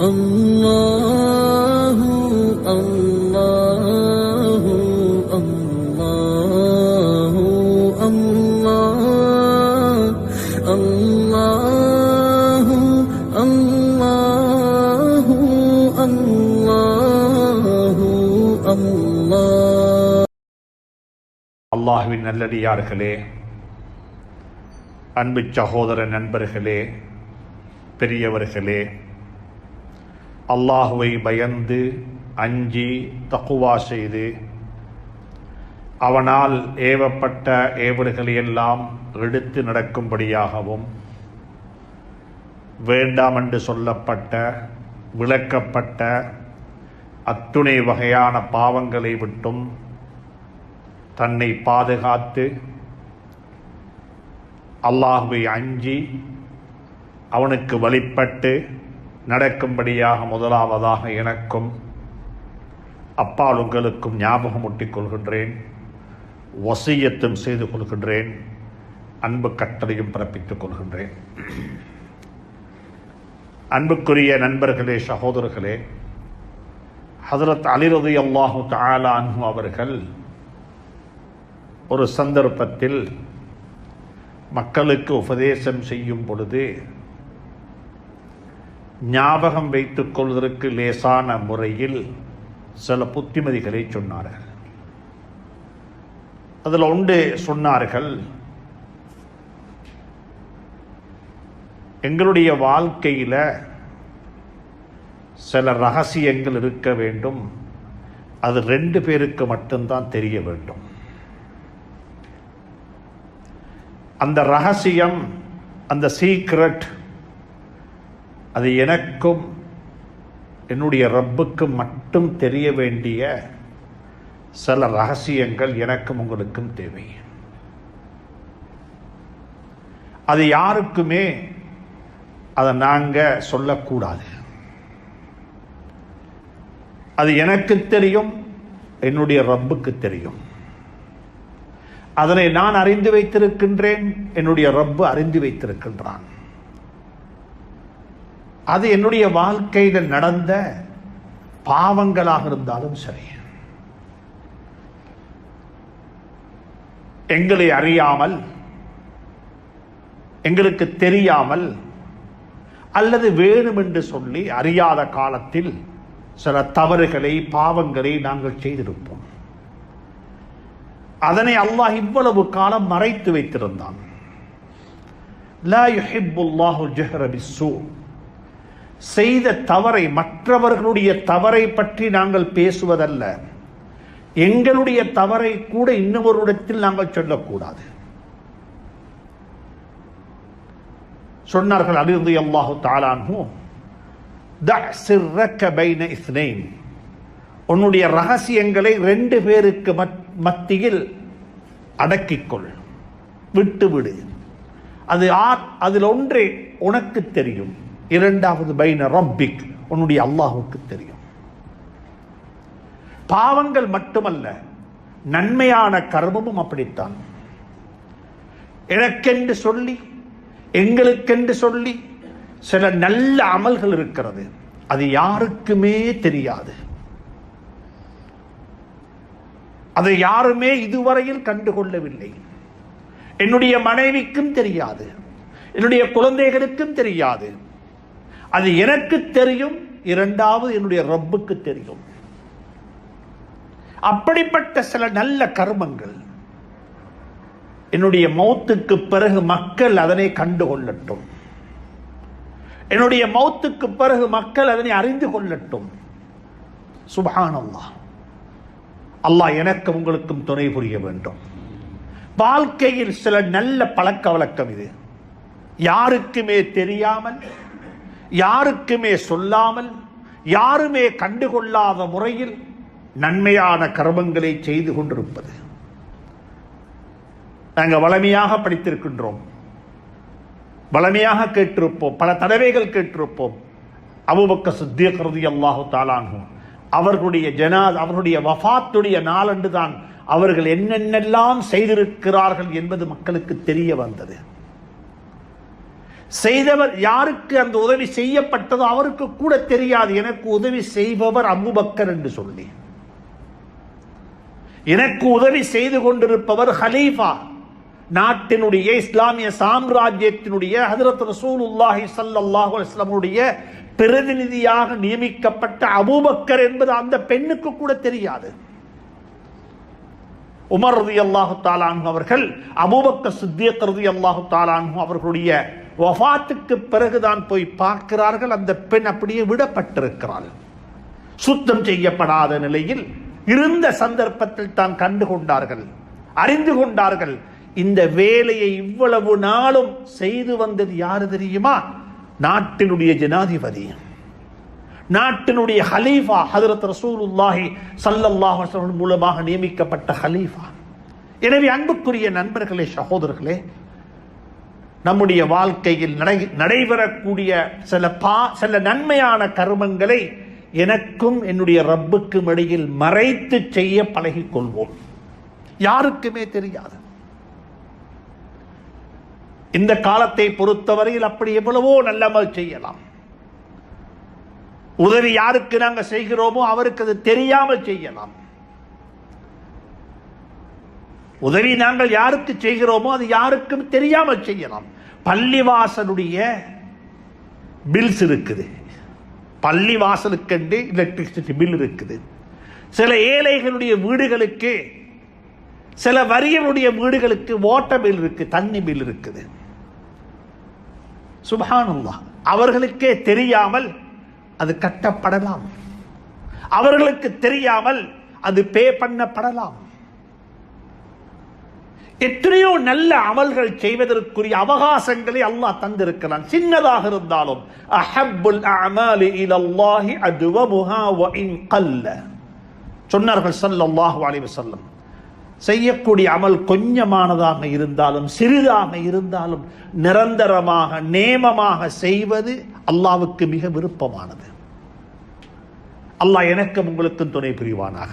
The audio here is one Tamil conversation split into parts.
الله الله الله الله الله الله الله الله. அல்லாஹ்வின் நல்லடியார்களே, அன்பு சகோதர நண்பர்களே, பெரியவர்களே, அல்லாஹுவை பயந்து அஞ்சி தக்குவா செய்து அவனால் ஏவப்பட்ட ஏவல்களையெல்லாம் எடுத்து நடக்கும்படியாகவும் வேண்டாம் என்று சொல்லப்பட்ட விளக்கப்பட்ட அத்துணை வகையான பாவங்களை விட்டும் தன்னை பாதுகாத்து அல்லாஹுவை அஞ்சி அவனுக்கு வழிபட்டு நடக்கும்படியாக முதலாவதாக எனக்கும் அப்பால் உங்களுக்கும் ஞாபகமூட்டிக் கொள்கின்றேன், வசியத்தும் செய்து கொள்கின்றேன், அன்பு கட்டளையும் பிறப்பித்துக் கொள்கின்றேன். அன்புக்குரிய நண்பர்களே, சகோதரர்களே, ஹஜ்ரத் அலி ரலியல்லாஹு தஆலா அன்ஹு அவர்கள் ஒரு சந்தர்ப்பத்தில் மக்களுக்கு உபதேசம் செய்யும் பொழுது ஞாபகம் வைத்துக் கொள்வதற்கு லேசான முறையில் சில புத்திமதிகளை சொன்னார்கள். அதில் ஒன்று சொன்னார்கள், எங்களுடைய வாழ்க்கையில் சில ரகசியங்கள் இருக்க வேண்டும், அது 2 பேருக்கு மட்டும்தான் தெரிய வேண்டும். அந்த ரகசியம், அந்த சீக்ரெட், அது எனக்கும் என்னுடைய ரப்புக்கும் மட்டும் தெரிய வேண்டிய சில ரகசியங்கள் எனக்கும் உங்களுக்கும் தேவை. அது யாருக்குமே அதை நாங்கள் சொல்லக்கூடாது. அது எனக்கு தெரியும், என்னுடைய ரப்புக்கு தெரியும். அதனை நான் அறிந்து வைத்திருக்கின்றேன், என்னுடைய ரப்பு அறிந்து வைத்திருக்கின்றான். அது என்னுடைய வாழ்க்கையில் நடந்த பாவங்களாக இருந்தாலும் சரி, எங்களை அறியாமல், எங்களுக்கு தெரியாமல், அல்லது வேணுமென்று சொல்லி அறியாத காலத்தில் சில தவறுகளை, பாவங்களை நாங்கள் செய்திருப்போம். அதனை அல்லாஹ் இவ்வளவு காலம் மறைத்து வைத்திருந்தான். லா யுஹிப்புல்லாஹு ஜஹ்ர பிஸ்ஸூ. செய்த தவறை, மற்றவர்களுடைய தவறை பற்றி நாங்கள் பேசுவதல்ல, எங்களுடைய தவறை கூட இன்னொருடத்தில் நாங்கள் சொல்லக்கூடாது. சொன்னார்கள் அலி ரலியல்லாஹு தஆலா அன்ஹு, தஅ் சிர்ரக பைன இஸ்னைன். உன்னுடைய ரகசியங்களை 2 பேருக்கு மத்தியில் அடக்கிக்கொள், விட்டுவிடு. அது அதில் ஒன்றே உனக்கு தெரியும், 2வது பைன ரப்பிக், உன்னுடைய அல்லாஹுக்கு தெரியும். பாவங்கள் மட்டுமல்ல, நன்மையான கர்மமும் அப்படித்தான். எனக்கென்று சொல்லி, எங்களுக்கென்று சொல்லி சில நல்ல அமல்கள் இருக்கிறது, அது யாருக்குமே தெரியாது. அதை யாருமே இதுவரையில் கண்டுகொள்ளவில்லை. என்னுடைய மனைவிக்கும் தெரியாது, என்னுடைய குழந்தைகளுக்கும் தெரியாது. அது எனக்கு தெரியும், 2வது என்னுடைய ரப்புக்கு தெரியும். அப்படிப்பட்ட சில நல்ல கர்மங்கள் என்னுடைய மௌத்துக்கு பிறகு மக்கள் அதனை கண்டுகொள்ளட்டும், என்னுடைய மௌத்துக்கு பிறகு மக்கள் அதனை அறிந்து கொள்ளட்டும். சுப்ஹானல்லாஹ். அல்லாஹ் எனக்கு உங்களுக்கும் துணை புரிய வேண்டும். வாழ்க்கையில் சில நல்ல பழக்க வழக்கம் இது, யாருக்குமே தெரியாமல், யாருக்குமே சொல்லாமல், யாருமே கண்டுகொள்ளாத முறையில் நன்மையான கர்மங்களை செய்து கொண்டிருப்பது. நாங்கள் வளமையாக படித்திருக்கின்றோம், வளமையாக கேட்டிருப்போம், பல தடவைகள் கேட்டிருப்போம். அபூபக்கர் சித்தீக் ரலியல்லாஹு தஆலா அன்ஹு அவர்களுடைய வஃபாத்துடைய நாளன்று தான் அவர்கள் என்னென்னெல்லாம் செய்திருக்கிறார்கள் என்பது மக்களுக்கு தெரிய வந்தது. செய்தவர் யாருக்கு அந்த உதவி செய்யப்பட்டதோ அவருக்கு கூட தெரியாது எனக்கு உதவி செய்பவர் அபூபக்கர் என்று சொல்லி. எனக்கு உதவி செய்து கொண்டிருப்பவர் ஹலீஃபா, நாட்டினுடைய இஸ்லாமிய சாம்ராஜ்யத்தினுடைய ஹஜ்ரத் ரசூலுல்லாஹி ஸல்லல்லாஹு அலைஹி வஸல்லம் பிரதிநிதியாக நியமிக்கப்பட்ட அபூபக்கர் என்பது அந்த பெண்ணுக்கு கூட தெரியாது. உமர் ரலியல்லாஹு தஆலா அன்ஹு அவர்கள் அபூபக்கர் சித்திக் ரலியல்லாஹு தஆலா அன்ஹு அவர்களுடைய வஃபாத்துக்கு பிறகுதான் போய் பார்க்கிறார்கள். அந்த பெண் அப்படியே விடப்பட்டிருக்கிறாள். சுத்தம் செய்யப்படாத நிலையில் இருந்த சந்தர்ப்பத்தில் தான் கண்டு கொண்டார்கள், அறிந்து கொண்டார்கள். இந்த வேலையை இவ்வளவு நாளும் செய்து வந்தது யாரு தெரியுமா? நாட்டினுடைய ஜனாதிபதி, நாட்டினுடைய ஹலீஃபா, ஹஜ்ரத் ரசூலுல்லாஹி ஸல்லல்லாஹு அலைஹி வஸல்லம் மூலமாக நியமிக்கப்பட்ட ஹலீஃபா. எனவே அன்புக்குரிய நண்பர்களே, சகோதரர்களே, நம்முடைய வாழ்க்கையில் நடைபெறக்கூடிய சில நன்மையான கர்மங்களை எனக்கும் என்னுடைய ரப்புக்கும் இடையில் மறைத்து செய்ய பழகிக் கொள்வோம். யாருக்குமே தெரியாது. இந்த காலத்தை பொறுத்தவரையில் அப்படி எவ்வளவோ நல்லமல் செய்யலாம். உதவி யாருக்கு நாங்கள் செய்கிறோமோ அவருக்கு அது தெரியாமல் செய்யலாம். உதவி நாங்கள் யாருக்கு செய்கிறோமோ அது யாருக்கும் தெரியாமல் செய்யலாம். பள்ளிவாசலுடைய பில்ஸ் இருக்குது, பள்ளிவாசலுக்கு எலக்ட்ரிசிட்டி பில் இருக்குது. சில ஏழைகளுடைய வீடுகளுக்கு, சில வறியவருடைய வீடுகளுக்கு வாட்டர் பில் இருக்கு, தண்ணி பில் இருக்குது. சுப்ஹானல்லாஹ், அவர்களுக்கே தெரியாமல் அது கட்டப்படலாம், அவர்களுக்கு தெரியாமல் அது பே பண்ணப்படலாம். எத்தனையோ நல்ல அமல்கள் செய்வதற்குரிய அவகாசங்களை அல்லாஹ் தந்திருக்கிறான். சின்னதாக இருந்தாலும் அஹப்புல் அஅமாலி இலல்லாஹி அத்வமுஹா வ இன் கல்ல சொன்னார்கள் ஸல்லல்லாஹு அலைஹி வஸல்லம். செய்யக்கூடிய அமல் கொஞ்சமானதாக இருந்தாலும் சிறிதாக இருந்தாலும் நிரந்தரமாக நேமமாக செய்வது அல்லாஹ்வுக்கு மிக விருப்பமானது. அல்லாஹ் எனக்கும் உங்களுக்கும் துணை புரிவானாக.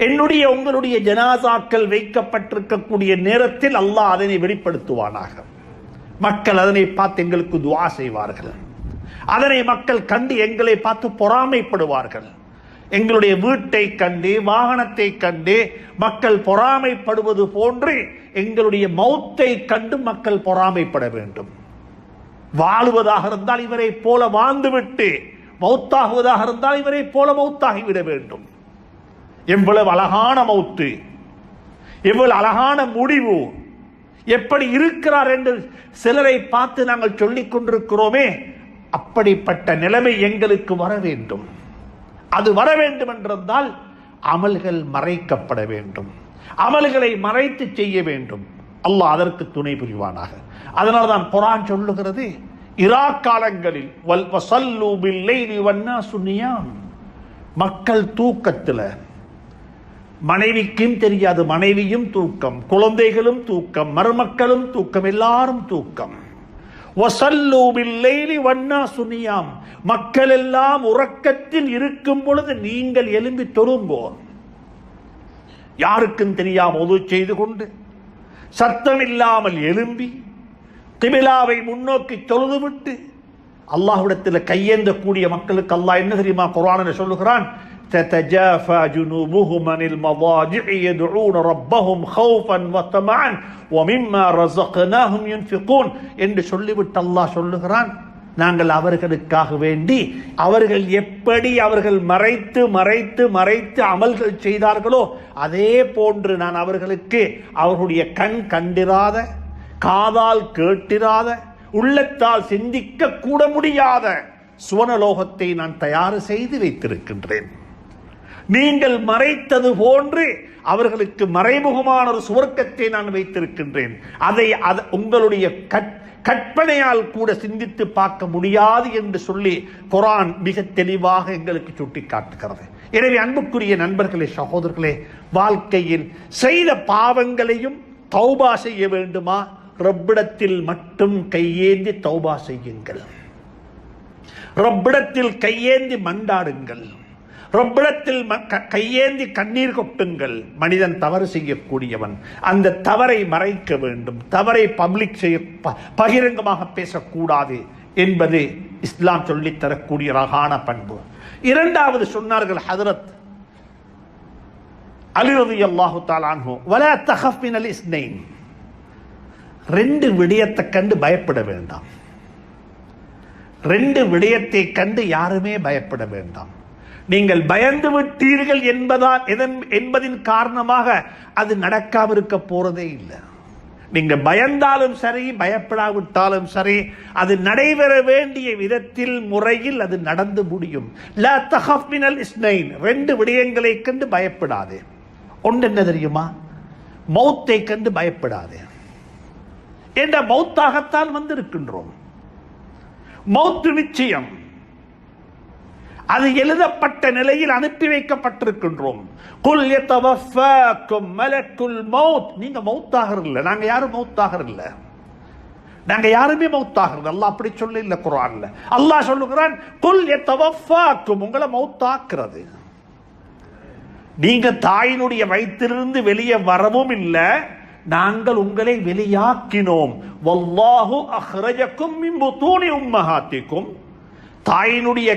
என்னுடைய உங்களுடைய ஜனாசாக்கள் வைக்கப்பட்டிருக்கக்கூடிய நேரத்தில் அல்லாஹ் அதனை வெளிப்படுத்துவானாக. மக்கள் அதனை பார்த்து எங்களுக்கு துஆ செய்வார்கள். அதனை மக்கள் கண்டு எங்களை பார்த்து பொறாமைப்படுவார்கள். எங்களுடைய வீட்டை கண்டு, வாகனத்தை கண்டு மக்கள் பொறாமைப்படுவது போன்று எங்களுடைய மௌத்தை கண்டு மக்கள் பொறாமைப்பட வேண்டும். வாழுவதாக இருந்தால் இவரை போல வாழ்ந்துவிட்டு மௌத்தாகுவதாக இருந்தால் இவரை போல மௌத்தாகிவிட வேண்டும். எவ்வளவு அழகான மௌத்து, எவ்வளவு அழகான முடிவு, எப்படி இருக்கிறார் என்று சிலரை பார்த்து நாங்கள் சொல்லிக் கொண்டிருக்கிறோமே, அப்படிப்பட்ட நிலைமை எங்களுக்கு வர வேண்டும். அது வர வேண்டும் என்றால் அமல்கள் மறைக்கப்பட வேண்டும், அமல்களை மறைத்து செய்ய வேண்டும். அல்லாஹ் அதற்கு துணை புரிவானாக. அதனால் தான் குர்ஆன் சொல்லுகிறது, இரா காலங்களில் வஸல்லு பில்லைலி வன்னாசு நியாம், மக்கள் தூக்கத்தில், மனைவிக்கும் தெரியாது, மனைவியும் தூக்கம், குழந்தைகளும் தூக்கம், மருமக்களும் தூக்கம், எல்லாரும் தூக்கம். வஸல்லு பில்லைலி வன்னாசு நியாம், மக்கள் எல்லாம் உறக்கத்தில் இருக்கும் பொழுது நீங்கள் எழும்பி தொழுங்கோ. யாருக்கும் தெரியாமல் உது செய்து கொண்டு சத்தம் இல்லாமல் எழும்பி கிபிலாவை முன்னோக்கி தொழுதுவிட்டு அல்லாஹ்விடத்தில் கையேந்தக்கூடிய மக்களுக்கு அல்லாஹ் என்ன தெரியுமா குர்ஆனில் சொல்லுகிறான்? تتجافى جنوبهم عن المضاجع يدعون ربهم خوفا وطمعا ومما رزقناهم ينفقون என்று சொல்லிவிட்டு அல்லாஹ் சொல்லுகிறான், நாங்கள் அவர்களுக்காக வேண்டி அவர்கள் எப்படி அவர்கள் மறைத்து மறைத்து மறைத்து அமல்கள் செய்தார்களோ அதே போன்று நான் அவர்களுக்கு அவர்களுடைய கண் கண்டிராத, காதால் கேட்டிராத, உள்ளத்தால் சிந்திக்க கூட முடியாத சுவனலோகத்தை நான் தயார் செய்து வைத்திருக்கின்றேன். நீங்கள் மறைத்தது போன்று அவர்களுக்கு மறைமுகமான ஒரு சுவர்க்கத்தை நான் வைத்திருக்கின்றேன். அதை உங்களுடைய கற்பனையால் கூட சிந்தித்து பார்க்க முடியாது என்று சொல்லி குர்ஆன் மிக தெளிவாக எங்களுக்கு சுட்டி காட்டுகிறது. எனவே அன்புக்குரிய நண்பர்களே, சகோதரர்களே, வாழ்க்கையில் செய்த பாவங்களையும் தௌபா செய்ய வேண்டுமா? ரப்பிடத்தில் மட்டும் கையேந்தி தௌபா செய்யுங்கள், ரப்பிடத்தில் கையேந்தி மண்டாடுங்கள், ரப்பிடத்தில் கையேந்தி கண்ணீர் கொட்டுங்கள். மனிதன் தவறு செய்யக்கூடியவன், அந்த தவறை மறைக்க வேண்டும், தவறை பப்ளிக் செய்ய பகிரங்கமாக பேசக்கூடாது என்பது இஸ்லாம் சொல்லித் தரக்கூடிய அழகான பண்பு. இரண்டாவது சொன்னார்கள் ஹதரத் அலி ரலியல்லாஹு தஆலா அன்ஹு, வலா தഖஃப் மினல் இஸ்னைன், ரெண்டு விடயத்தை கண்டு பயப்பட வேண்டாம். ரெண்டு விடயத்தை கண்டு யாருமே பயப்பட வேண்டாம். நீங்கள் பயந்து விட்டீர்கள் என்பதின் காரணமாக அது நடக்காம இருக்க போறதே இல்லை. நீங்க பயந்தாலும் சரி, பயப்படாவிட்டாலும் சரி, அது நடைபெற வேண்டிய விதத்தில், முறையில் அது நடந்து முடியும். லா தഖஃப் மினல் இஸ்னைன், ரெண்டு விடயங்களை கண்டு பயப்படாதே. ஒன்று என்ன தெரியுமா? மௌத்தை கண்டு பயப்படாதே. என்ற மௌத்தாகத்தான் வந்திருக்கின்றோம். மௌத்து நிச்சயம், அது எழுதப்பட்ட நிலையில் அனுப்பி வைக்கப்பட்டிருக்கின்றோம். குல் யதவஃபாக்கும் மலக்குல் மௌத், நீங்க மௌத்தாகறதில்லை, நாங்க யாரும் மௌத்தாகறதில்லை, நாங்க யாருமே மௌத்தாகிறது அல்லாஹ் அப்படி சொல்ல இல்ல குர்ஆன்ல. அல்லாஹ் சொல்லுகிறான் குல் யதவஃபாக்கும், உங்களை மௌத்தாக்குறது. நீங்க தாயினுடைய வயிற்றிலிருந்து வெளியே வரவும் இல்லை, நாங்கள் உங்களை வெளியாக்கினோம். வல்லாஹு அஹ்ரஜக்கும் மின் புத்தூனி உம்மஹாத்திக்கும், தாயினுடைய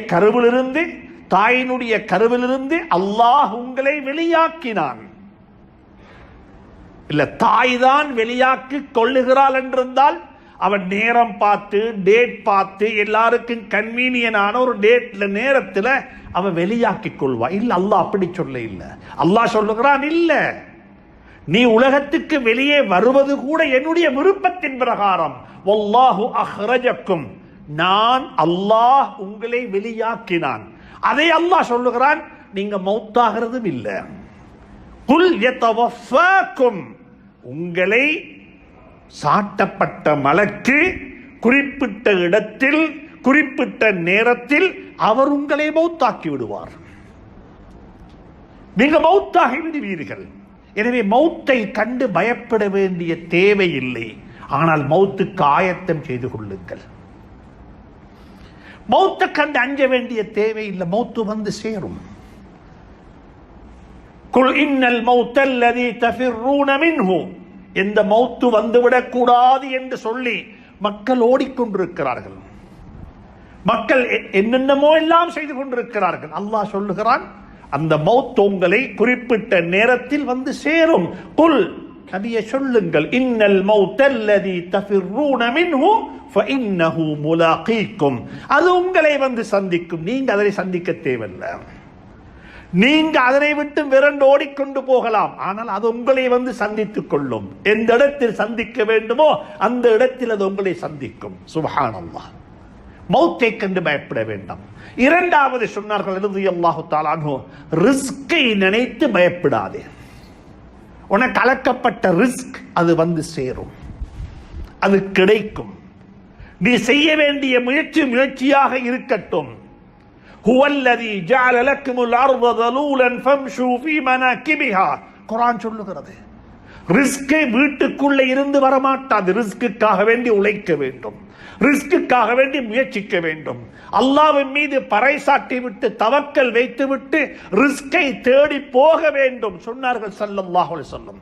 கருவிலிருந்து அல்லாஹ் உங்களை வெளியாக்கினான். இல்ல, தாய் தான் வெளியாக்கி கொள்ளுகிறாள் என்றிருந்தால் அவன் நேரம் பார்த்து, டேட் பார்த்து, எல்லாருக்கும் கன்வீனியனான ஒரு டேட்ல நேரத்தில் அவன் வெளியாக்கி கொள்வா. இல்ல, அல்லாஹ் அப்படி சொல்ல இல்லை. அல்லாஹ் சொல்லுகிறான், இல்ல, நீ உலகத்துக்கு வெளியே வருவது கூட என்னுடைய விருப்பத்தின் பிரகாரம். வல்லாஹு அஹ்ரஜக்கும், நான் அல்லாஹ் உங்களை வெளியாக்கினான். அதை அல்லாஹ் சொல்லுகிறான், நீங்க மௌத்தாகிறதும் இல்லை. குல் யதவஃபாக்கும், உங்களை சாட்டப்பட்ட மலக்கு குறிப்பிட்ட இடத்தில் குறிப்பிட்ட நேரத்தில் அவர் உங்களை மௌத்தாக்கி விடுவார். நீங்க மௌத்தாகி விடுவீர்கள். எனவே மௌத்தை கண்டு பயப்பட வேண்டிய தேவையில்லை. ஆனால் மௌத்துக்கு ஆயத்தம் செய்து கொள்ளுங்கள். மௌத்தை கண்டு அஞ்ச வேண்டிய தேவையில்லை, மௌத்து வந்து சேரும். குல் இன்னல் மௌத்தல்லதி தஃபிர்ரூன மின்ஹு, எந்த மௌத்து வந்துவிடக் கூடாது என்று சொல்லி மக்கள் ஓடிக்கொண்டிருக்கிறார்கள். மக்கள் என்னென்னமோ எல்லாம் செய்து கொண்டிருக்கிறார்கள். அல்லாஹ் சொல்லுகிறான், அந்த மௌத் உங்களை குறிப்பிட்ட நேரத்தில் வந்து சேரும். குல், நபியே சொல்லுங்கள், இன்னல் மௌத்தல்லதி தஃபிர்ரூன மின்ஹு ஃபஇன்னஹு முலாகீக்கும், அது உங்களை வந்து சந்திக்கும். நீங்க அதை சந்திக்க தேவையில்லை. நீங்க அதனை விட்டு விரண்டு ஓடிக்கொண்டு போகலாம், ஆனால் அது உங்களை வந்து சந்தித்துக் கொள்ளும். எந்த இடத்தில் சந்திக்க வேண்டுமோ அந்த இடத்தில் அது உங்களை சந்திக்கும். சுப்ஹானல்லாஹ். மௌத்தை கண்டு பயப்பட வேண்டாம். இரண்டாவது சொன்னார்கள் ரலியல்லாஹு தஆலா அன்ஹு, ரிஸ்கை நினைத்து பயப்படாதே. உனக்கு கலக்கப்பட்ட ரிஸ்க் அது வந்து சேரும், அது கிடைக்கும். நீ செய்ய வேண்டிய முயற்சியாக இருக்கட்டும். ஹுவல்லதி ஜஅல லக்குமுல் அர்த தலூலன் ஃபம்ஷூ ஃபீ மனாகிபிஹா, குர்ஆன் சொல்லுகிறது. ரிஸ்க் வீட்டுக்குள்ளே இருந்து வரமாட்டாது. ரிஸ்க்குக்காக வேண்டி உழைக்க வேண்டும், ரிஸ்க்குக்காக வேண்டி முயற்சிக்க வேண்டும். அல்லாஹ்வின் மீது பறைசாட்டி விட்டு தவக்கல் வைத்து விட்டு ரிஸ்கை தேடி போக வேண்டும் சொன்னார்கள் ஸல்லல்லாஹு அலைஹி வஸல்லம்.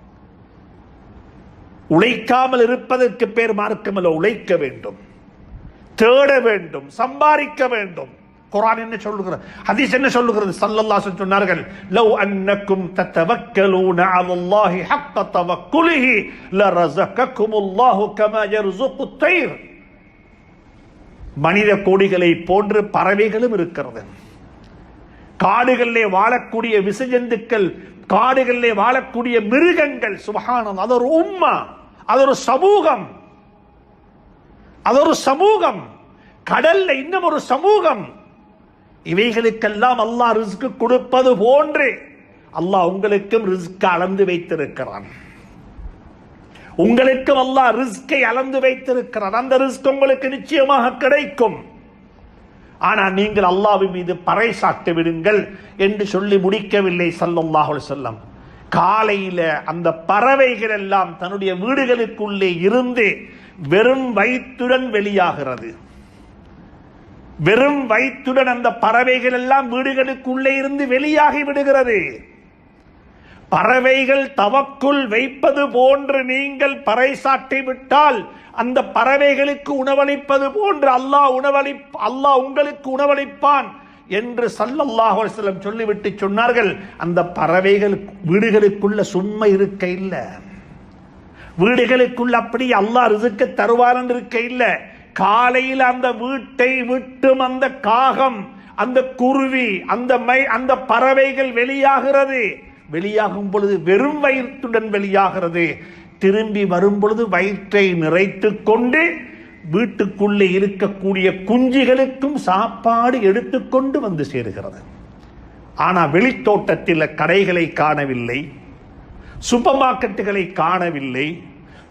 உழைக்காமல் இருப்பதற்கு பேர் மார்க்கமல்ல, உழைக்க வேண்டும், தேட வேண்டும், சம்பாதிக்க வேண்டும். குர்ஆன் என்ன சொல்லுகிறது, ஹதீஸ் என்ன சொல்லுகிறது? ஸல்லல்லாஹு அலைஹி சொன்னார்கள், லவ் அன்னக்கும் ததவக்கலூன அலல்லாஹி ஹக்க தவக்குலிஹி லரஸககுமுல்லாஹு கமா யர்ஸுகுத் தைர். மனித கோடிகளை போன்று பறவைகளும் இருக்கிறது. காடுகளிலே வாழக்கூடிய விசஜந்துக்கள், காடுகளிலே வாழக்கூடிய மிருகங்கள். சுப்ஹானல்லாஹ், அது ஒரு உம்மா, அது ஒரு சமூகம், அது ஒரு சமூகம். கடல்ல இன்னும் ஒரு சமூகம். இவைகளுக்கெல்லாம் அல்லாஹ் ரிஸ்க் கொடுப்பது போன்று அல்லாஹ் உங்களுக்கும் ரிஸ்க் அளந்து வைத்திருக்கிறான். உங்களுக்கும் அல்லாஹ் ரிஸ்கை அளந்து வைத்திருக்கிறான். அந்த ரிஸ்க் உங்களுக்கு நிச்சயமாக கிடைக்கும். ஆனால் நீங்கள் அல்லாஹ்வின் மீது பறைசாட்டி விடுங்கள் என்று சொல்லி முடிக்கவில்லை ஸல்லல்லாஹு அலைஹி வஸல்லம். காலையில அந்த பறவைகள் எல்லாம் தன்னுடைய வீடுகளுக்குள்ளே இருந்து வெறும் வயிற்றுடன் வெளியாகிறது. வெறும் வயிற்றுடன் அந்த பறவைகள் எல்லாம் வீடுகளுக்குள்ளே இருந்து வெளியாகி விடுகிறது. பறவைகள் தவக்குள் வைப்பது போன்று நீங்கள் பறைசாட்டி விட்டால் அந்த பறவைகளுக்கு உணவளிப்பது போன்று அல்லாஹ் உங்களுக்கு உணவளிப்பான் என்று ஸல்லல்லாஹு அலைஹி வஸல்லம் சொல்லிவிட்டு சொன்னார்கள். அந்த பறவைகள் வீடுகளுக்குள்ள சும்மா இருக்க இல்லை, வீடுகளுக்குள்ள அப்படி அல்லாஹ் ரிஸ்க் தருவார் என்று இருக்க இல்லை. காலையில் அந்த வீட்டை விட்டும் அந்த காகம், அந்த குருவி, அந்த பறவைகள் வெளியாகிறது. வெளியாகும் பொழுது வெறும் வயிற்றுடன் வெளியாகிறது. திரும்பி வரும் பொழுது வயிற்றை நிறைத்துக் கொண்டு வீட்டுக்குள்ளே இருக்கக்கூடிய குஞ்சுகளுக்கும் சாப்பாடு எடுத்துக்கொண்டு வந்து சேருகிறது. ஆனால் வெளித்தோட்டத்தில் கடைகளை காணவில்லை, சூப்பர் மார்க்கெட்டுகளை காணவில்லை,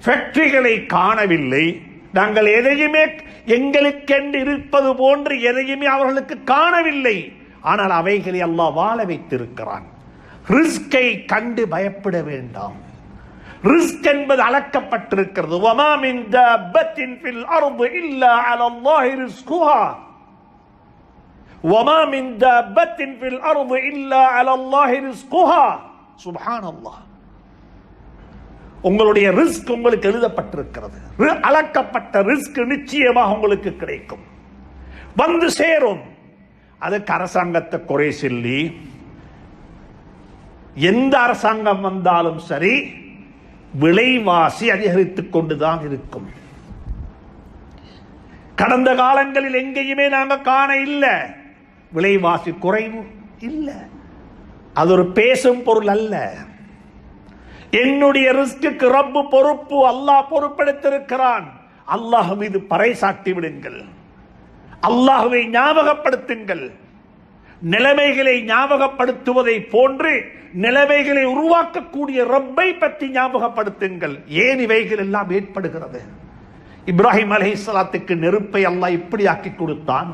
ஃபேக்டரிகளை காணவில்லை. நாங்கள் எதையுமே எங்களுக்கென்று இருப்பது போன்று எதையுமே அவர்களுக்கு காணவில்லை. ஆனால் அவைகளை அல்லாஹ் வாழ வைத்திருக்கிறான். ரிஸ்கை கண்டு பயப்பட வேண்டாம். ரிஸ்க் என்பது அளக்கப்பட்டிருக்கிறது. வமா மின் தாபத்தின் ஃபில் அர்து இல்லா அலல்லாஹி ரிஸ்குஹா, வமா மின் தாபத்தின் ஃபில் அர்து இல்லா அலல்லாஹி ரிஸ்குஹா. சுப்ஹானல்லாஹ். உங்களுடைய ரிஸ்க் உங்களுக்கு எழுதப்பட்டிருக்கிறது. அளக்கப்பட்ட ரிஸ்க் நிச்சயமாக உங்களுக்கு கிடைக்கும், வந்து சேரும். அதுக்கு அரசாங்கத்தை குறை சொல்லி எந்த அரசாங்கம் வந்தாலும் சரி விலைவாசி அதிகரித்துக் கொண்டுதான் இருக்கும். கடந்த காலங்களில் எங்கேயுமே நாங்கள் காண இல்லை விலைவாசி குறைவு இல்லை. அது ஒரு பேசும் பொருள் அல்ல. என்னுடைய ரிஸ்க்கு ரப்பு பொறுப்பு, அல்லாஹ் பொறுப்பெடுத்திருக்கிறான். அல்லாஹ் மீது பறைசாட்டி விடுங்கள், அல்லாஹ்வை ஞாபகப்படுத்துங்கள். நிலைமைகளை ஞாபகப்படுத்துவதை போன்று நிலைமைகளை உருவாக்கக்கூடிய ரப்பை பற்றி ஞாபகப்படுத்துங்கள். ஏன் இவைகள் எல்லாம் ஏற்படுகிறது? இப்ராஹிம் அலைஹிஸ்ஸலாத்துக்கு நெருப்பை அல்லாஹ் இப்படி ஆக்கி கொடுத்தான்.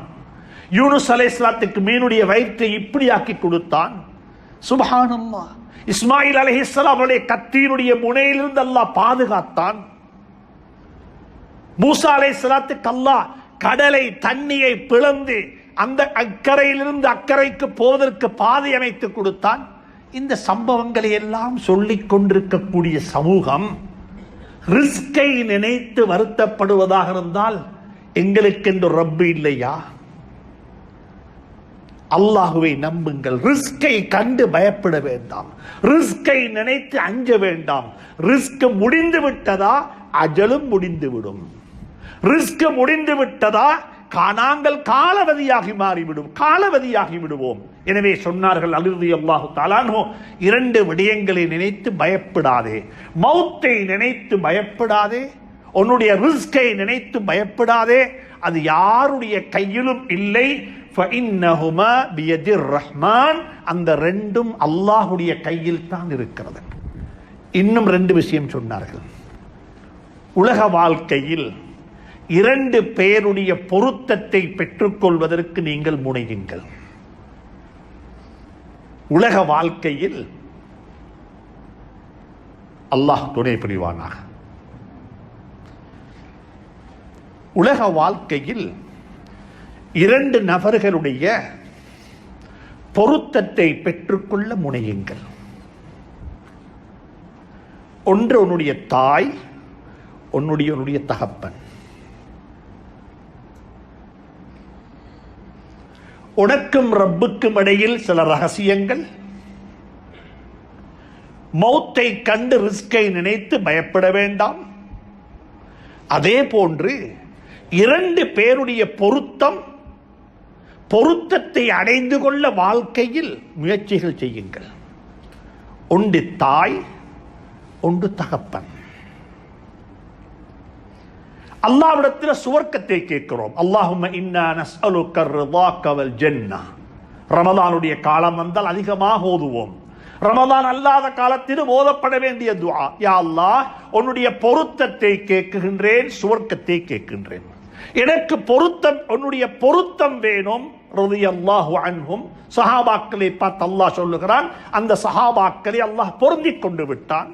யூனுஸ் அலைஹிஸ்ஸலாத்துக்கு மீனுடைய வயிற்றை இப்படி ஆக்கி கொடுத்தான். சுப்ஹானல்லாஹ். இஸ்மாயில் அலைஹிஸ்ஸலாம் அவருடைய கத்தியினுடைய முனையிலிருந்து அல்லாஹ் பாதுகாத்தான். மூசா அலைஹிஸ்ஸலாத்துக்கு அல்லாஹ் கடலை தண்ணியை பிளந்து அந்த அக்கறையிலிருந்து அக்கறைக்கு போவதற்கு பாதை அமைத்து கொடுத்தான். இந்த சம்பவங்களை எல்லாம் சொல்லிக் கொண்டிருக்கக்கூடிய சமூகம் ரிஸ்கை நினைத்து வருத்தப்படுவதாக இருந்தால் எங்களுக்கென்று ரப்பு இல்லையா? அல்லாஹுவை நம்புங்கள். ரிஸ்கை கண்டு பயப்பட வேண்டாம், ரிஸ்கை நினைத்து அஞ்ச வேண்டாம். ரிஸ்க் முடிந்து விட்டதா அஜலும் முடிந்துவிடும். ரிஸ்க் முடிந்து விட்டதா நாங்கள் காலவதியாகி மாறிவிடும், காலவதியாகி விடுவோம். எனவே சொன்னார்கள் அலி அல்லாஹு தஆலா அன்ஹு, இரண்டு விடயங்களை நினைத்து பயப்படாதே. மௌத்தை நினைத்து பயப்படாதே, உன்னுடைய ரிஸ்கை நினைத்து பயப்படாதே. அது யாருடைய கையிலும் இல்லை. ஃபஇன்னஹுமா பியதிர் ரஹ்மான். அந்த ரெண்டும் அல்லாஹ்வுடைய கையில் தான் இருக்கிறது. இன்னும் ரெண்டு விஷயம் சொன்னார்கள். உலக வாழ்க்கையில் இரண்டு பேருடைய பொருத்தத்தை பெற்றுக்கொள்வதற்கு நீங்கள் முனையுங்கள். உலக வாழ்க்கையில் அல்லாஹ் துணை புரிவானாக. உலக வாழ்க்கையில் இரண்டு நபர்களுடைய பொருத்தத்தை பெற்றுக்கொள்ள முனையுங்கள். ஒன்று உன்னுடைய தாய், உன்னுடைய தகப்பன். உனக்கும் ரப்புக்கும் இடையில் சில ரகசியங்கள். மௌத்தை கண்டு ரிஸ்கை நினைத்து பயப்பட வேண்டாம். அதே போன்று இரண்டு பேருடைய பொருத்தத்தை அடைந்து கொள்ள வாழ்க்கையில் முயற்சிகள் செய்யுங்கள். ஒன்று தாய், ஒன்று தகப்பன். அல்லாஹ்விடத்தில் சுவர்க்கத்தை கேட்கிறோம். அல்லாஹும்ம இன்னா நஸ்அலுக ரிதாக வல் ஜன்னah. ரமலானுடைய காலம் வந்தால் அதிகமாக ஓதுவோம். ரமலான் அல்லாத காலத்திலும் ஓதப்பட வேண்டிய துஆ, யா அல்லாஹ் உன்னுடைய பொருத்தத்தை கேட்கின்றேன், சுவர்க்கத்தை கேட்கின்றேன். எனக்கு பொருத்தம், உன்னுடைய பொருத்தம் வேணும். ரலியல்லாஹு அன்ஹும். சஹாபாக்களை பார்த்து அல்லாஹ் சொல்லுகிறான், அந்த சஹாபாக்களை அல்லாஹ் பொருந்திக் கொண்டு விட்டான்.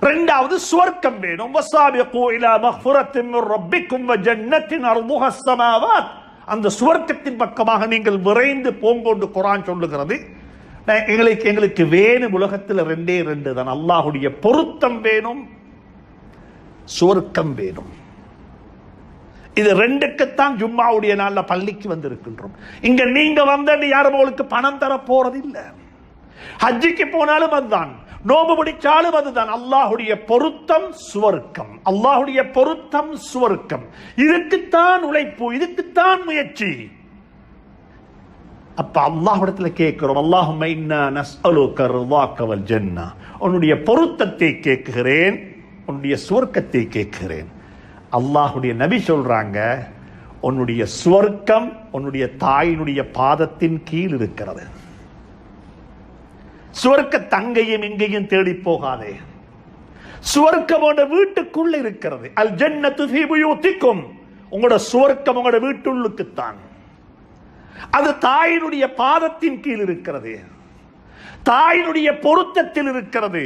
இரண்டாவது சுவர்க்கம் வேணும். வஸாபிகு இலா மக்ஃபிரத்தின் மின் ரப்பிக்கும் வ ஜன்னத்தின் அர்துஹா ஸமாவாத். அந்த சுவர்க்கத்தின் பக்கமாக நீங்கள் விரைந்து போங்கொண்டு குர்ஆன் சொல்லுகிறது. எங்களுக்கு வேணும் உலகத்தில் ரெண்டே ரெண்டு தான், அல்லாஹ்வுடைய பொருத்தம் வேணும், சுவர்க்கம் வேணும். இது ரெண்டுக்குத்தான் ஜும்மாவுடைய நாள்ல பள்ளிக்கு வந்திருக்கின்றோம். இங்க நீங்க வந்து யாரும் உங்களுக்கு பணம் தர போறது இல்ல. ஹஜ்ஜிக்கு போனாலும் அதுதான், நோம்பு பிடிச்சாலும் அதுதான். அல்லாஹ்வுடைய பொருத்தம் சுவர்க்கம், அல்லாஹ்வுடைய பொருத்தம் சுவர்க்கம். இதுக்குத்தான் உழைப்பு, இதுக்குத்தான் முயற்சி. அப்ப அல்லாஹ்விடத்துல கேட்கிறோம், அல்லாஹும்ம இன்னா நஸ்அலுக ரிதாக வல் ஜன்னah, உன்னுடைய பொருத்தத்தை கேட்கிறேன், உன்னுடைய சுவர்க்கத்தை கேட்கிறேன். அல்லாஹ்வுடைய நபி சொல்றாங்க, உன்னுடைய சுவர்க்கம் உன்னுடைய தாயினுடைய பாதத்தின் கீழ் இருக்கிறது. சுவர்க்க தங்கையும் இங்கேயும் தேடி போகாதே, சுவர்க்கம் வீட்டுக்குள்ள இருக்கிறது. அல் ஜன்னத்து ஃபீ புயூத்திக்கும், உங்களோட சுவர்க்கம் உங்களோட வீட்டுள்ளுக்குத்தான். அது தாயினுடைய பாதத்தின் கீழ் இருக்கிறது, தாயினுடைய பொருத்தத்தில் இருக்கிறது.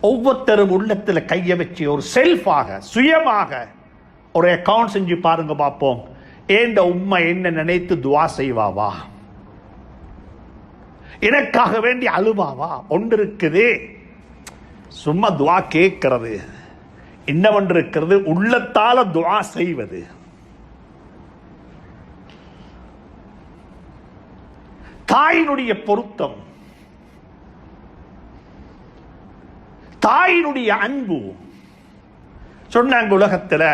ஒவ்வொருத்தரும் உள்ளத்தில் கைய வச்சு ஒரு செல்ஃபாக சுயமாக ஒரு அக்கவுண்ட் செஞ்சு பாருங்க பார்ப்போம். ஏண்ட உம்மா என்ன நினைத்து துவா செய்வாவா, எனக்காக வேண்டி அழுவாவா? ஒன்று இருக்குது சும்மா துவா கேட்கிறது, இன்னவொன்று இருக்கிறது உள்ளத்தால துவா செய்வது. தாயினுடைய பொருத்தம், தாயினுடைய அன்பு. சொன்னாங்க உலகத்தில்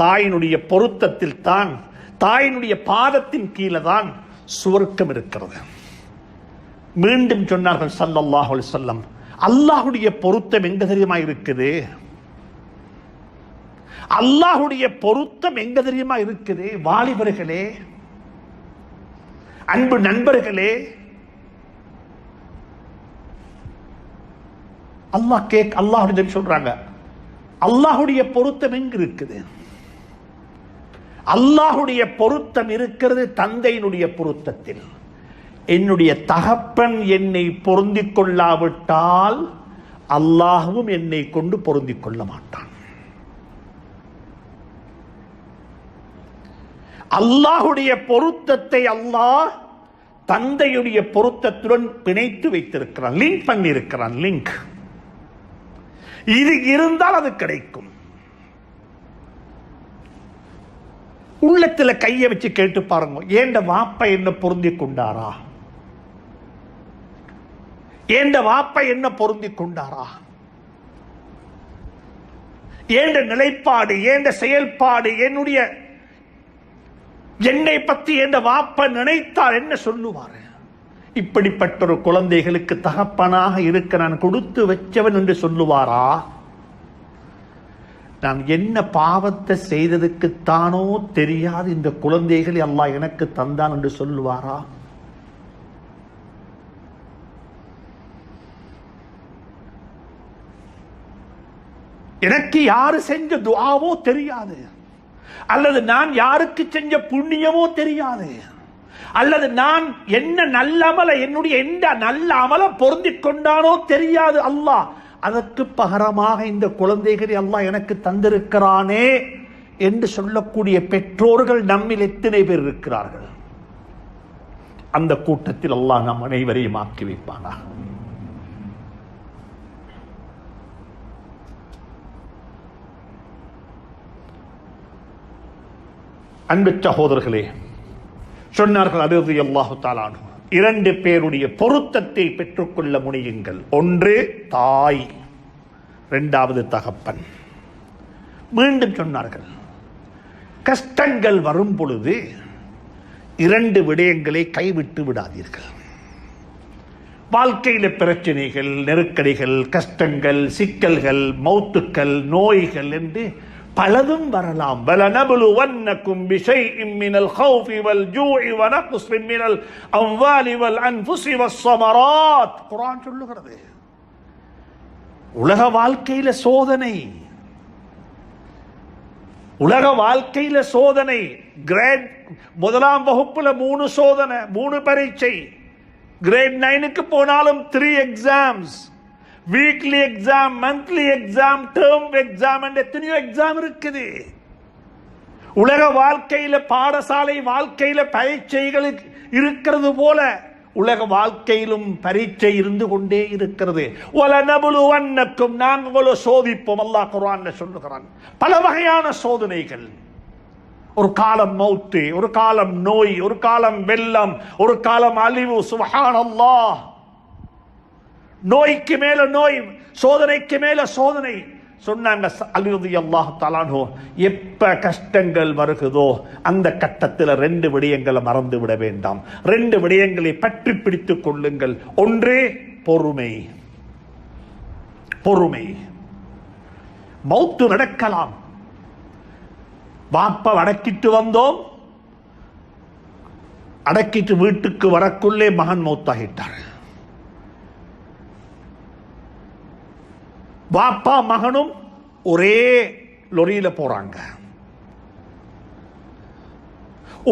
தாயினுடைய பொருத்தத்தில் தான், தாயினுடைய பாதத்தின் கீழே தான் சுவர்க்கம் இருக்கிறது. மீண்டும் சொன்னார்கள் ஸல்லல்லாஹு அலைஹி வஸல்லம், அல்லாஹ்வுடைய பொருத்தம் எங்க தெரியுமா இருக்குது? அல்லாஹ்வுடைய பொருத்தம் எங்க தெரியுமா இருக்குது? வாலிபர்களே, அன்பு நண்பர்களே, அல்லாஹ் சொல்றாங்க, அல்லாஹ்வுடைய பொருத்தம் எங்க இருக்குது? அல்லாஹ்வுடைய பொருத்தம் இருக்கிறது தந்தையினுடைய பொருத்தத்தில். என்னுடைய தகப்பன் என்னை பொருந்திக் கொள்ளாவிட்டால் அல்லாஹ்வும் என்னை கொண்டு பொருந்திக் கொள்ள மாட்டான். அல்லாஹ்வுடைய பொருத்தத்தை அல்லாஹ் தந்தையுடைய பொருத்தத்துடன் பிணைத்து வைத்திருக்கிறான், லிங்க் பண்ணி இருக்கிறான். லிங்க் இது இருந்தால் அது கிடைக்கும். உள்ளத்துல கையை வச்சு கேட்டு பாருங்க, ஏண்ட வாப்பா என்ன பொருந்திக் கொண்டாரா? ஏண்ட வாப்பா என்ன பொருந்திக் கொண்டாரா? ஏண்ட நிலைப்பாடு, ஏண்ட செயல்பாடு, என்னை பத்தி என்ற வாப்பா நினைத்தார் என்ன சொல்லுவார்? இப்படிப்பட்ட ஒரு குழந்தைகளுக்கு தகப்பனாக இருக்க நான் கொடுத்து வச்சவன் என்று சொல்லுவாரா? நான் என்ன பாவத்தை செய்ததுக்குத்தானோ தெரியாது இந்த குழந்தைகளை அல்லாஹ் எனக்கு தந்தான் என்று சொல்லுவாரா? எனக்கு யாரு செஞ்ச துஆவோ தெரியாது, அல்லது நான் யாருக்கு செஞ்ச புண்ணியமோ தெரியாது, அல்லது நான் என்ன நல்ல அமல என்னுடைய எந்த நல்ல அமல பொருந்திக் கொண்டானோ தெரியாது. அல்லாஹ் அதற்கு பகரமாக இந்த குழந்தைகளை அல்லாஹ் எனக்கு தந்திருக்கிறானே என்று சொல்லக்கூடிய பெற்றோர்கள் நம்மில் எத்தனை பேர் இருக்கிறார்கள்? அந்த கூட்டத்தில் அல்லாஹ் நம் அனைவரையும் ஆக்கி வைப்பானா? அன்பு சகோதரர்களே, சொன்னார்கள் ரலியல்லாஹு தஆலா அன்ஹு, இரண்டு பேருடைய பொருத்தத்தை பெற்றுக்கொள்ள முடியுங்கள். ஒன்று தாய், இரண்டாவது தகப்பன். மீண்டும் சொன்னார்கள், கஷ்டங்கள் வரும் பொழுது இரண்டு விடயங்களை கைவிட்டு விடாதீர்கள். வாழ்க்கையில் பிரச்சனைகள், நெருக்கடிகள், கஷ்டங்கள், சிக்கல்கள், மௌத்துக்கள், நோய்கள் என்று பலதும் வரலாம். வலனபுலுவன்னகும் பிஷைஇம் மினல் ஹௌஃபி வல் ஜூஇ வ நக்ஸின் மினல் அம்வாலி வல் அன்ஃபுஸி வஸ்ஸமராத். குர்ஆன் சொல்லுகிறது, உலக வாழ்க்கையில சோதனை, உலக வாழ்க்கையில சோதனை. கிரேட் முதலாம் வகுப்புல 3 சோதனை, 3 பரீட்சை. கிரேட் 9க்கு போனாலும் 3 exams, weekly exam, monthly exam, term exam, எத்தனையோ எக்ஸாம் இருக்குது. உலக வாழ்க்கையில பாடசாலை வாழ்க்கையில பரீட்சைகள் இருக்கிறது போல உலக வாழ்க்கையிலும் பரீட்சை இருந்து கொண்டே இருக்கிறது. வலனபுலுவன்னக்கும், நாங்கள் சோதிப்போம். அல்லாஹ் குர்ஆன்ல சொல்லுகிறான். பல வகையான சோதனைகள். ஒரு காலம் மௌத்து, ஒரு காலம் நோய், ஒரு காலம் வெள்ளம், ஒரு காலம் அழிவு. சுப்ஹானல்லாஹ். நோய்க்கு மேல நோய், சோதனைக்கு மேல சோதனை. சொன்னாங்க அலி ரலியல்லாஹு தஆலா அன்ஹு, எப்ப கஷ்டங்கள் வருகுதோ அந்த கட்டத்தில் 2 விடயங்களை மறந்து விட வேண்டாம். 2 விடயங்களை பற்றி பிடித்துக் கொள்ளுங்கள். ஒன்று பொறுமை. பொறுமை. மௌத்து நடக்கலாம். பாப்பா அடக்கிட்டு வந்தோம், அடக்கிட்டு வீட்டுக்கு வரக்குள்ளே மகன் மௌத்தாகிட்டார். பாப்பா மகனும் ஒரே லொரியில போறாங்க.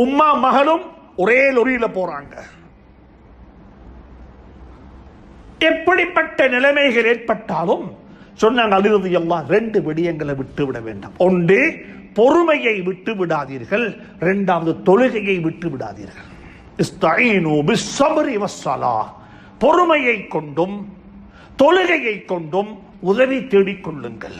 உம்மா மகளும் ஒரே லொரியில போறாங்க. எப்படிப்பட்ட நிலைமைகள் ஏற்பட்டாலும் சொன்னாங்க அலி ரலியல்லாஹு, 2 விடயங்களை விட்டு விட வேண்டாம். ஒன்று பொறுமையை விட்டு விடாதீர்கள், 2வது தொழுகையை விட்டு விடாதீர்கள். இஸ்தஈனு பிஸ்ஸப்ரி வஸ்ஸலாஹ். பொறுமையை கொண்டும் தொழுகையை கொண்டும் உதவி தேடிக் கொள்ளுங்கள்.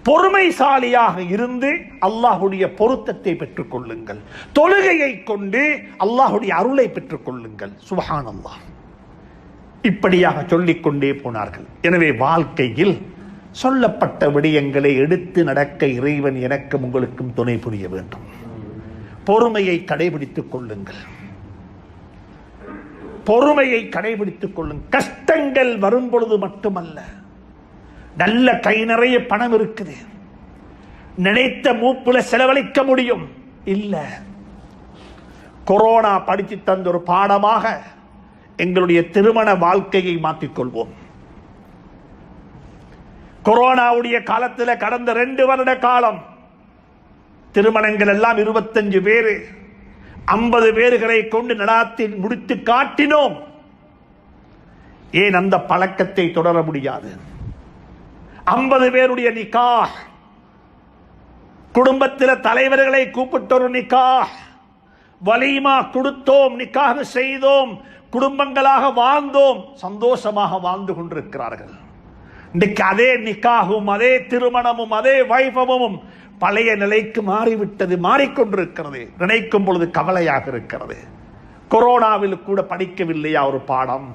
பொறுமைசாலியாக இருந்து அல்லாஹ்வுடைய பொருத்தத்தை பெற்றுக் கொள்ளுங்கள். தொழுகையை கொண்டு அல்லாஹ்வுடைய அருளை பெற்றுக் கொள்ளுங்கள். சுப்ஹானல்லாஹ். இப்படியாக சொல்லிக்கொண்டே போனார்கள். எனவே வாழ்க்கையில் சொல்லப்பட்ட விடயங்களை எடுத்து நடக்க இறைவன் எனக்கும் உங்களுக்கும் துணை புரிய வேண்டும். பொறுமையை கடைபிடித்துக் கொள்ளுங்கள். பொறுமையை கடைபிடித்துக் கொள்ளுங்கள். கஷ்டங்கள் வரும் பொழுது மட்டுமல்ல, நல்ல கை நிறைய பணம் இருக்குது, நினைத்த மூப்புல செலவழிக்க முடியும். இல்ல, கொரோனா படித்து தந்த ஒரு பாடமாக எங்களுடைய திருமண வாழ்க்கையை மாற்றிக்கொள்வோம். கொரோனாவுடைய காலத்தில் கடந்த 2 வருட காலம் திருமணங்கள் எல்லாம் 25 பேரு 50 பேர்களை கொண்டு நடாத்தி முடித்து காட்டினோம். ஏன் அந்த பழக்கத்தை தொடர முடியாது? 50 பேருடைய நிக்காஹ், குடும்பத்தில் தலைவர்களை கூப்பிட்டு ஒரு நிக்காஹ், வலீமா கொடுத்தோம், நிக்காஹ் செய்தோம், குடும்பங்களாக வாழ்ந்தோம், சந்தோஷமாக வாழ்ந்து கொண்டிருக்கிறார்கள். இன்றைக்கு அதே நிக்காகும், அதே திருமணமும், அதே வைபவமும் பழைய நிலைக்கு மாறிவிட்டது, மாறிக்கொண்டிருக்கிறது. நினைக்கும் பொழுது கவலையாக இருக்கிறது. கொரோனாவில் கூட படிக்கவில்லையா ஒரு பாடம்?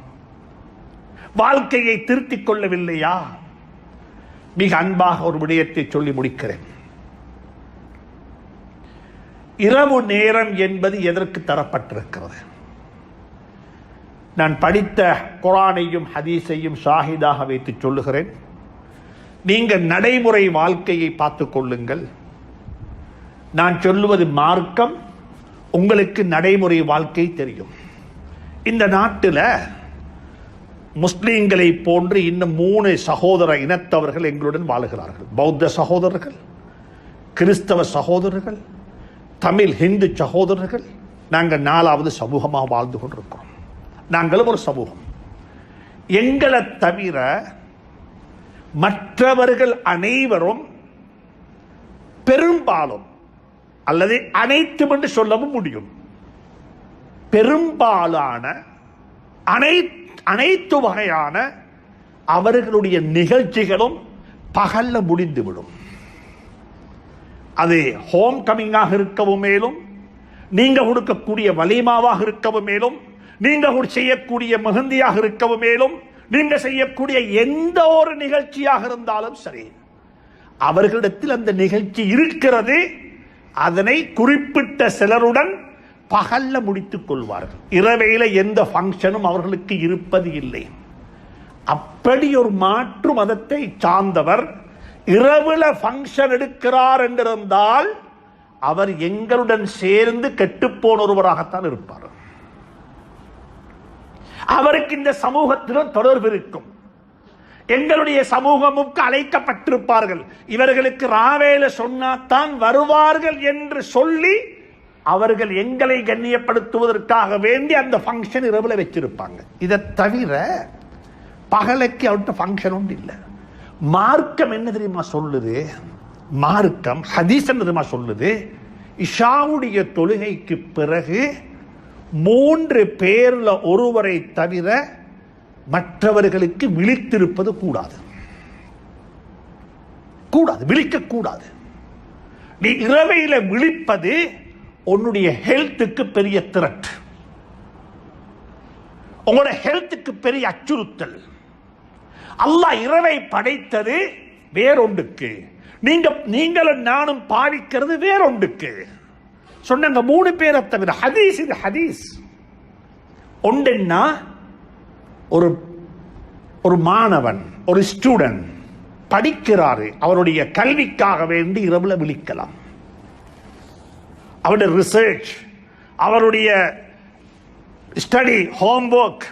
வாழ்க்கையை திருத்திக் கொள்ளவில்லையா? மிக அன்பாக ஒரு விடயத்தை சொல்லி முடிக்கிறேன். இரவு நேரம் என்பது எதற்கு தரப்பட்டிருக்கிறது? நான் படித்த குர்ஆனையும் ஹதீஸையும் ஷாஹிதாக வைத்து சொல்லுகிறேன். நீங்கள் நடைமுறை வாழ்க்கையை பார்த்துக் கொள்ளுங்கள். நான் சொல்லுவது மார்க்கம், உங்களுக்கு நடைமுறை வாழ்க்கை தெரியும். இந்த நாட்டில் முஸ்லீம்களை போன்று இன்னும் 3 சகோதர இனத்தவர்கள் எங்களுடன் வாழுகிறார்கள். பௌத்த சகோதரர்கள், கிறிஸ்தவ சகோதரர்கள், தமிழ் ஹிந்து சகோதரர்கள். நாங்கள் 4வது சமூகமாக வாழ்ந்து கொண்டிருக்கிறோம். நாங்களும் ஒரு சமூகம். எங்களை தவிர மற்றவர்கள் அனைவரும் பெரும்பாலும், அல்லது அனைத்தும் என்று சொல்லவும் முடியும், பெரும்பாலான அனைத்து வகையான அவர்களுடைய நிகழ்ச்சிகளும் பகல்ல முடிந்துவிடும். அது ஹோம் கமிங்காக இருக்கவும் மேலும், நீங்க கொடுக்கக்கூடிய வலிமாவாக இருக்கவும் மேலும், நீங்க செய்யக்கூடிய மெஹந்தியாக இருக்கவும் மேலும், நீங்க செய்யக்கூடிய எந்த ஒரு நிகழ்ச்சியாக இருந்தாலும் சரி, அவர்களிடத்தில் அந்த நிகழ்ச்சி இருக்கிறது. அதனை குறிப்பிட்ட சிலருடன் பகல்ல முடித்துக் கொள்வார்கள். இரவையில எந்த ஃபங்க்ஷனும் அவர்களுக்கு இருப்பது இல்லை. அப்படி ஒரு மாற்று மதத்தை சார்ந்தவர் இரவுல ஃபங்க்ஷன் எடுக்கிறார் என்றிருந்தால் அவர் எங்களுடன் சேர்ந்து கெட்டுப்போன ஒருவராகத்தான் இருப்பார். அவருக்கு இந்த சமூகத்திலும் தொடர்பு இருக்கும். எங்களுடைய சமூகமுக்கு அழைக்கப்பட்டிருப்பார்கள். இவர்களுக்கு ராவேல சொன்னாத்தான் வருவார்கள் என்று சொல்லி அவர்கள் எங்களை கண்ணியப்படுத்துவதற்காக வேண்டி அந்த ஃபங்க்ஷன் இரவுல வச்சிருப்பாங்க. இதை தவிர பகலுக்கு அவர்கிட்ட ஃபங்க்ஷன் ஒன்று இல்லை. மார்க்கம் என்ன தெரியுமா சொல்லுது? மார்க்கம் ஹதீஸ் என்ன தெரியுமா சொல்லுது? இஷாவுடைய தொழுகைக்கு பிறகு 3 பேர்ல ஒருவரை தவிர மற்றவர்களுக்கு விழித்திருப்பது கூடாது. விழிக்கக்கூடாது. நீ இரவையில விழிப்பது உன்னுடைய ஹெல்த்துக்கு பெரிய த்ரெட், உங்களோட ஹெல்த்துக்கு பெரிய அச்சுறுத்தல். அல்லாஹ் இரவை படைத்தது வேறொன்றுக்கு, நீங்களும் நானும் பாவிக்கிறது வேறொன்றுக்கு. சொன்னாங்க 3 பேரை தவிர. ஹதீஸ், இது ஹதீஸ். ஒன்றுன்னா ஒரு மாணவன், ஒரு ஸ்டூடெண்ட் படிக்கிறாரு, அவருடைய கல்விக்காக வேண்டி இரவுல விழிக்கலாம். அவருடைய ரிசர்ச், அவருடைய ஸ்டடி, ஹோம்வொர்க்,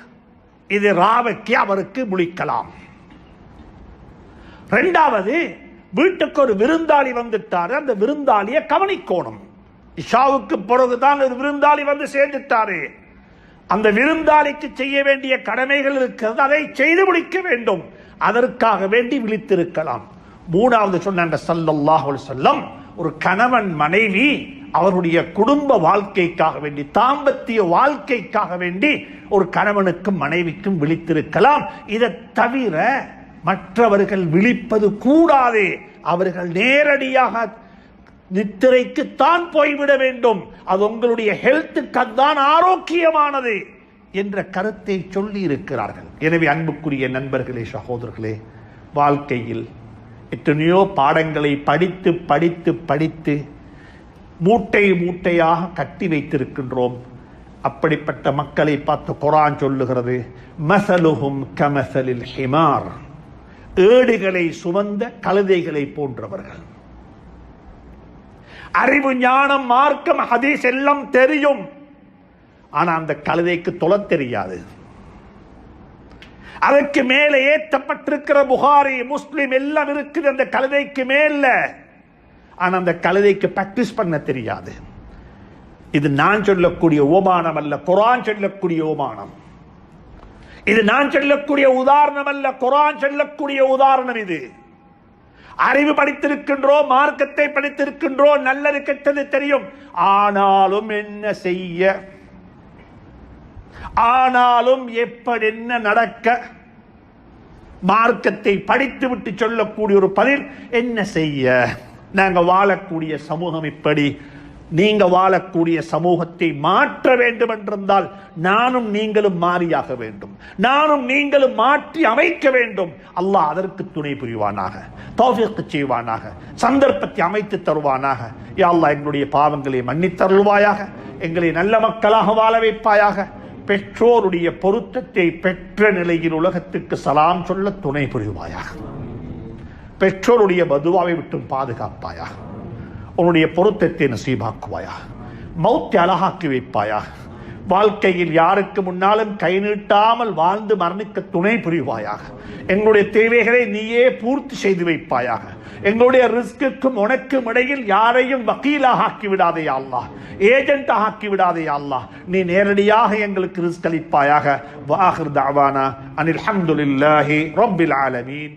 இது ராவைக்கு அவருக்கு விழிக்கலாம். 2வது, வீட்டுக்கு ஒரு விருந்தாளி வந்துட்டாரு, அந்த விருந்தாளியை கவனிக்கணும். இஷாவுக்கு பிறகுதான் ஒரு விருந்தாளி வந்து சேர்ந்துட்டாரு, அந்த விருந்தாளிக்கு செய்ய வேண்டிய கடமைகள் இருக்கிறது, அதை செய்து முடிக்க வேண்டும். அதற்காக வேண்டி விழித்திருக்கலாம். 3வது சொன்னாங்க ஸல்லல்லாஹு அலைஹி வஸல்லம், ஒரு கணவன் மனைவி அவருடைய குடும்ப வாழ்க்கைக்காக வேண்டி, தாம்பத்திய வாழ்க்கைக்காக வேண்டி ஒரு கணவனுக்கும் மனைவிக்கும் விழித்திருக்கலாம். இதை தவிர மற்றவர்கள் விழிப்பது கூடாது. அவர்கள் நேரடியாக நித்திரைக்கு தான் போய்விட வேண்டும். அது உங்களுடைய ஹெல்த்துக்கு அதுதான் ஆரோக்கியமானது என்ற கருத்தை சொல்லி இருக்கிறார்கள். எனவே அன்புக்குரிய நண்பர்களே, சகோதரர்களே, வாழ்க்கையில் எத்தனையோ பாடங்களை படித்து படித்து படித்து மூட்டை மூட்டையாக கட்டி வைத்திருக்கின்றோம். அப்படிப்பட்ட மக்களை பார்த்து குர்ஆன் சொல்லுகிறது, மஸலுஹும் கமஸலில் ஹிமார், ஏடுகளை சுமந்த கழுதைகளை போன்றவர்கள். அறிவு, ஞானம், மார்க்கம், ஹதீஸ் எல்லாம் தெரியும், ஆனா அந்த கழுதைக்கு தொழத் தெரியாது. அதற்கு மேலே ஏற்றப்பட்டிருக்கிற புகாரி, முஸ்லிம் எல்லாம் இருக்குது அந்த கழுதைக்கு மேல, ஆனா அந்த கழுதைக்கு பிராக்டிஸ் பண்ண தெரியாது. இது நான் சொல்லக்கூடிய உபமானம் அல்ல, குர்ஆன் சொல்லக்கூடிய உபமானம். இது நான் சொல்லக்கூடிய உதாரணம் அல்ல, குர்ஆன் சொல்லக்கூடிய உதாரணம். இது அறிவு படித்திருக்கின்றோம், மார்க்கத்தை படித்திருக்கின்றோம், நல்லது கெட்டது தெரியும், ஆனாலும் என்ன செய்ய, ஆனாலும் எப்படி என்ன நடக்க, மார்க்கத்தை படித்து விட்டு சொல்லக்கூடிய ஒரு பதில், என்ன செய்ய, நாங்க வாழக்கூடிய சமூகம் இப்படி, நீங்க வாழக்கூடிய சமூகத்தை மாற்ற வேண்டும் என்றிருந்தால் நானும் நீங்களும் மாறியாக வேண்டும், நானும் நீங்களும் மாற்றி அமைக்க வேண்டும். அல்லாஹ் அதற்கு துணை புரிவானாக, தௌஃபீக் செய்வானாக, சந்தர்ப்பத்தை அமைத்து தருவானாக. யா அல்லாஹ், எங்களுடைய பாவங்களை மன்னித்தருள்வாயாக, எங்களை நல்ல மக்களாக வாழ வைப்பாயாக. பெற்றோருடைய பொருத்தத்தை பெற்ற நிலையில் உலகத்துக்கு சலாம் சொல்ல துணை புரிவாயாக. பெற்றோருடைய பதுவாவை விட்டும் பாதுகாப்பாயாக. உன்னுடைய பொருத்தத்தை நசீபாக்குவாயா. மௌத்தை அழகாக்கி வைப்பாயா. வாழ்க்கையில் யாருக்கு முன்னாலும் கை நீட்டாமல் வாழ்ந்து மரணிக்க துணை புரிவாயாக. எங்களுடைய தேவைகளை நீயே பூர்த்தி செய்து வைப்பாயாக. எங்களுடைய ரிஸ்க்குக்கும் உனக்கும் இடையில் யாரையும் வக்கீலாக ஆக்கி விடாதே அல்லாஹ், ஏஜென்ட்டாக ஆக்கி விடாதே அல்லாஹ். நீ நேரடியாக எங்களுக்கு ரிஸ்க் அளிப்பாயாக. வாஹிர் தஅவானா அனில் ஹம்துலில்லாஹி ரப்பில் ஆலமீன்.